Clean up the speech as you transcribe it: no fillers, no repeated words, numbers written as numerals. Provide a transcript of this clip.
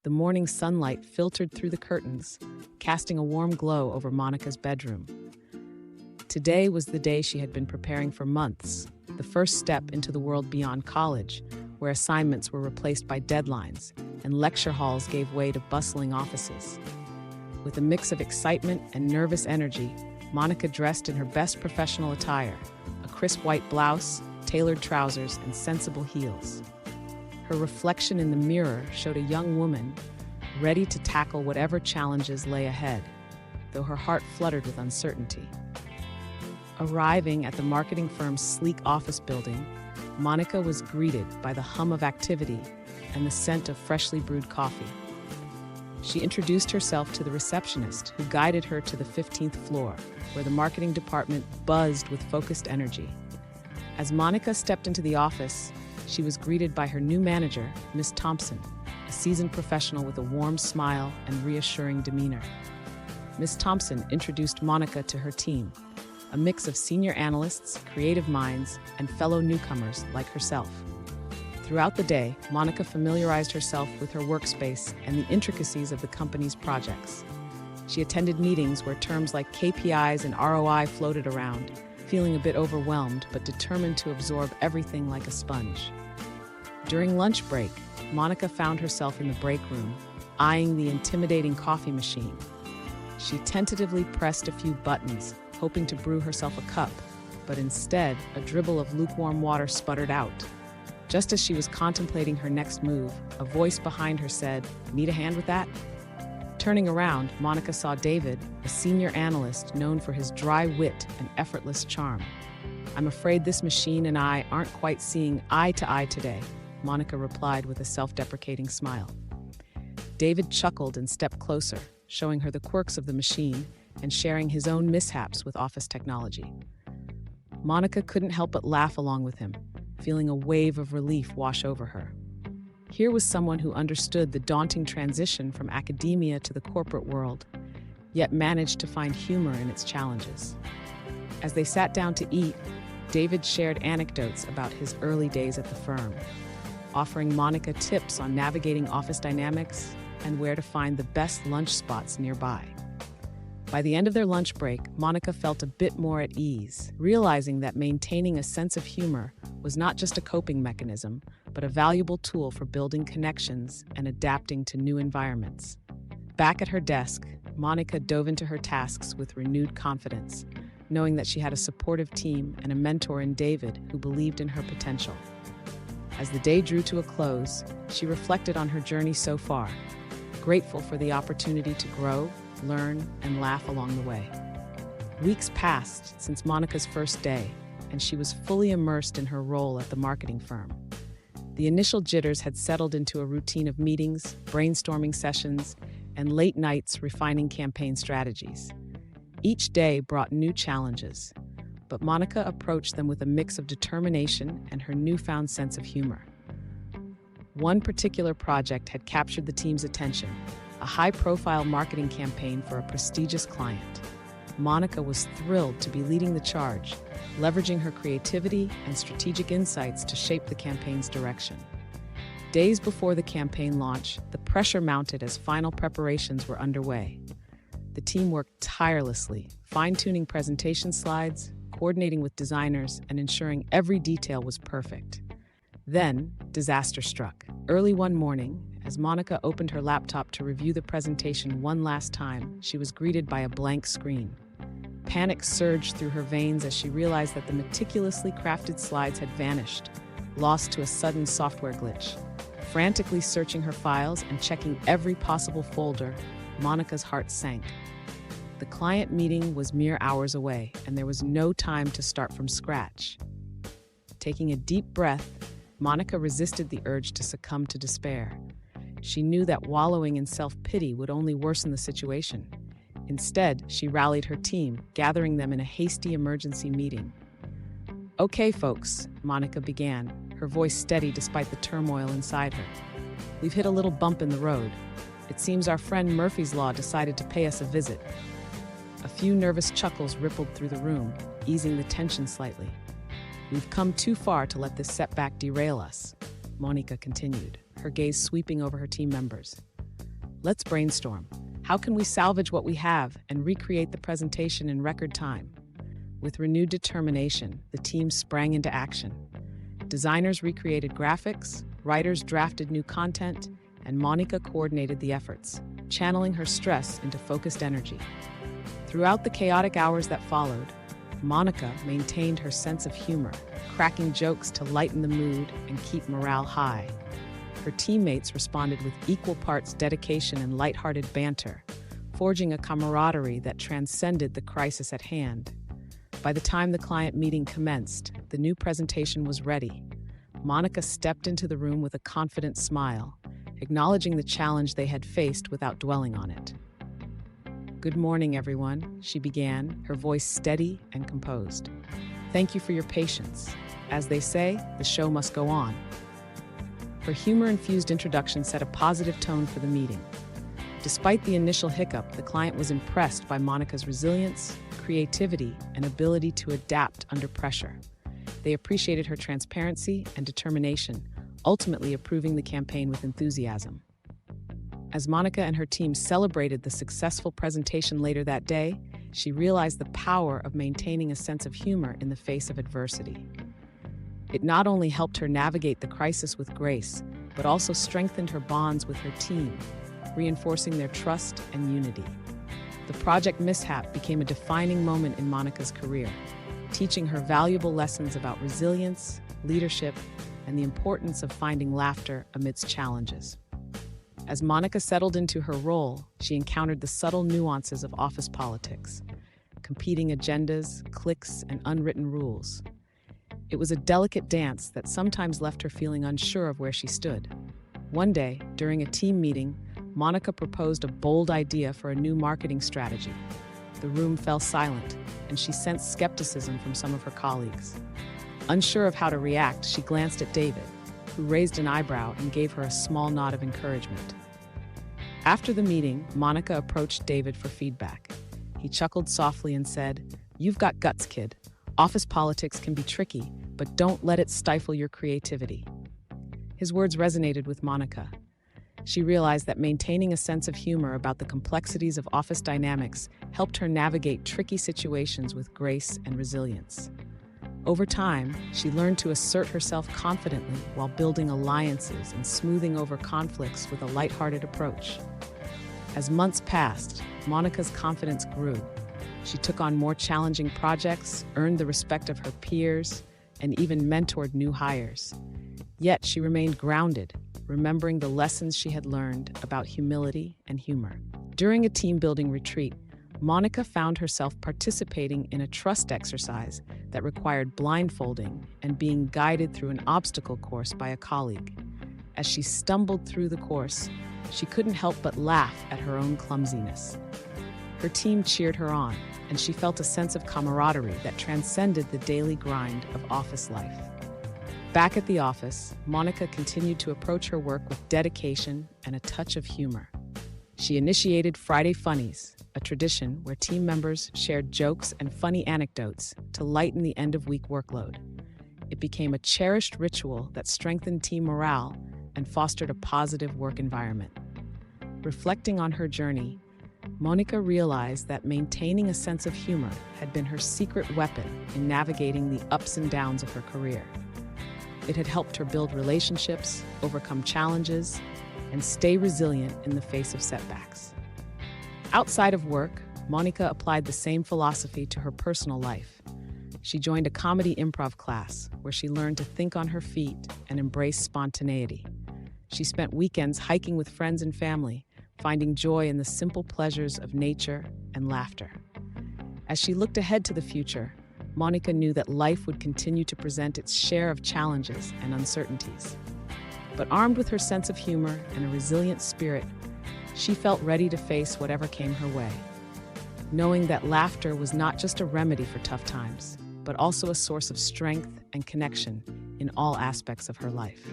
The morning sunlight filtered through the curtains, casting a warm glow over Monika's bedroom. Today was the day she had been preparing for months, the first step into the world beyond college, where assignments were replaced by deadlines and lecture halls gave way to bustling offices. With a mix of excitement and nervous energy, Monika dressed in her best professional attire, a crisp white blouse, tailored trousers, and sensible heels. Her reflection in the mirror showed a young woman ready to tackle whatever challenges lay ahead, though her heart fluttered with uncertainty. Arriving at the marketing firm's sleek office building, Monika was greeted by the hum of activity and the scent of freshly brewed coffee. She introduced herself to the receptionist, who guided her to the 15th floor, where the marketing department buzzed with focused energy. As Monika stepped into the office, she was greeted by her new manager, Miss Thompson, a seasoned professional with a warm smile and reassuring demeanor. Miss Thompson introduced Monika to her team, a mix of senior analysts, creative minds, and fellow newcomers like herself. Throughout the day, Monika familiarized herself with her workspace and the intricacies of the company's projects. She attended meetings where terms like KPIs and ROI floated around, feeling a bit overwhelmed but determined to absorb everything like a sponge. During lunch break, Monika found herself in the break room, eyeing the intimidating coffee machine. She tentatively pressed a few buttons, hoping to brew herself a cup, but instead, a dribble of lukewarm water sputtered out. Just as she was contemplating her next move, a voice behind her said, "Need a hand with that?" Turning around, Monika saw David, a senior analyst known for his dry wit and effortless charm. "I'm afraid this machine and I aren't quite seeing eye to eye today," Monika replied with a self-deprecating smile. David chuckled and stepped closer, showing her the quirks of the machine and sharing his own mishaps with office technology. Monika couldn't help but laugh along with him, feeling a wave of relief wash over her. Here was someone who understood the daunting transition from academia to the corporate world, yet managed to find humor in its challenges. As they sat down to eat, David shared anecdotes about his early days at the firm, offering Monika tips on navigating office dynamics and where to find the best lunch spots nearby. By the end of their lunch break, Monika felt a bit more at ease, realizing that maintaining a sense of humor was not just a coping mechanism, but a valuable tool for building connections and adapting to new environments. Back at her desk, Monika dove into her tasks with renewed confidence, knowing that she had a supportive team and a mentor in David who believed in her potential. As the day drew to a close, she reflected on her journey so far, grateful for the opportunity to grow, learn, and laugh along the way. Weeks passed since Monika's first day, and she was fully immersed in her role at the marketing firm. The initial jitters had settled into a routine of meetings, brainstorming sessions, and late nights refining campaign strategies. Each day brought new challenges, but Monika approached them with a mix of determination and her newfound sense of humor. One particular project had captured the team's attention, a high-profile marketing campaign for a prestigious client. Monika was thrilled to be leading the charge, leveraging her creativity and strategic insights to shape the campaign's direction. Days before the campaign launch, the pressure mounted as final preparations were underway. The team worked tirelessly, fine-tuning presentation slides, coordinating with designers, and ensuring every detail was perfect. Then, disaster struck. Early one morning, as Monika opened her laptop to review the presentation one last time, she was greeted by a blank screen. Panic surged through her veins as she realized that the meticulously crafted slides had vanished, lost to a sudden software glitch. Frantically searching her files and checking every possible folder, Monika's heart sank. The client meeting was mere hours away, and there was no time to start from scratch. Taking a deep breath, Monika resisted the urge to succumb to despair. She knew that wallowing in self-pity would only worsen the situation. Instead, she rallied her team, gathering them in a hasty emergency meeting. "Okay, folks," Monika began, her voice steady despite the turmoil inside her. "We've hit a little bump in the road. It seems our friend Murphy's Law decided to pay us a visit." A few nervous chuckles rippled through the room, easing the tension slightly. "We've come too far to let this setback derail us," Monika continued, her gaze sweeping over her team members. let's brainstorm. How can we salvage what we have and recreate the presentation in record time? With renewed determination, the team sprang into action. Designers recreated graphics, writers drafted new content, and Monika coordinated the efforts, channeling her stress into focused energy. Throughout the chaotic hours that followed, Monika maintained her sense of humor, cracking jokes to lighten the mood and keep morale high. Her teammates responded with equal parts dedication and lighthearted banter, forging a camaraderie that transcended the crisis at hand. By the time the client meeting commenced, the new presentation was ready. Monika stepped into the room with a confident smile, acknowledging the challenge they had faced without dwelling on it. "Good morning, everyone," she began, her voice steady and composed. "Thank you for your patience. As they say, the show must go on." Her humor-infused introduction set a positive tone for the meeting. Despite the initial hiccup, the client was impressed by Monika's resilience, creativity, and ability to adapt under pressure. They appreciated her transparency and determination, ultimately approving the campaign with enthusiasm. As Monika and her team celebrated the successful presentation later that day, she realized the power of maintaining a sense of humor in the face of adversity. It not only helped her navigate the crisis with grace, but also strengthened her bonds with her team, reinforcing their trust and unity. The project mishap became a defining moment in Monika's career, teaching her valuable lessons about resilience, leadership, and the importance of finding laughter amidst challenges. As Monika settled into her role, she encountered the subtle nuances of office politics, competing agendas, cliques, and unwritten rules. It was a delicate dance that sometimes left her feeling unsure of where she stood. One day, during a team meeting, Monika proposed a bold idea for a new marketing strategy. The room fell silent, and she sensed skepticism from some of her colleagues. Unsure of how to react, she glanced at David, who raised an eyebrow and gave her a small nod of encouragement. After the meeting, Monika approached David for feedback. He chuckled softly and said, "You've got guts, kid. Office politics can be tricky, but don't let it stifle your creativity." His words resonated with Monika. She realized that maintaining a sense of humor about the complexities of office dynamics helped her navigate tricky situations with grace and resilience. Over time, she learned to assert herself confidently while building alliances and smoothing over conflicts with a lighthearted approach. As months passed, Monika's confidence grew. She took on more challenging projects, earned the respect of her peers, and even mentored new hires. Yet she remained grounded, remembering the lessons she had learned about humility and humor. During a team-building retreat, Monika found herself participating in a trust exercise that required blindfolding and being guided through an obstacle course by a colleague. As she stumbled through the course, she couldn't help but laugh at her own clumsiness. Her team cheered her on, and she felt a sense of camaraderie that transcended the daily grind of office life. Back at the office, Monika continued to approach her work with dedication and a touch of humor. She initiated Friday Funnies, a tradition where team members shared jokes and funny anecdotes to lighten the end-of-week workload. It became a cherished ritual that strengthened team morale and fostered a positive work environment. Reflecting on her journey, Monika realized that maintaining a sense of humor had been her secret weapon in navigating the ups and downs of her career. It had helped her build relationships, overcome challenges, and stay resilient in the face of setbacks. Outside of work, Monika applied the same philosophy to her personal life. She joined a comedy improv class where she learned to think on her feet and embrace spontaneity. She spent weekends hiking with friends and family, finding joy in the simple pleasures of nature and laughter. As she looked ahead to the future, Monika knew that life would continue to present its share of challenges and uncertainties. But armed with her sense of humor and a resilient spirit, she felt ready to face whatever came her way, knowing that laughter was not just a remedy for tough times, but also a source of strength and connection in all aspects of her life.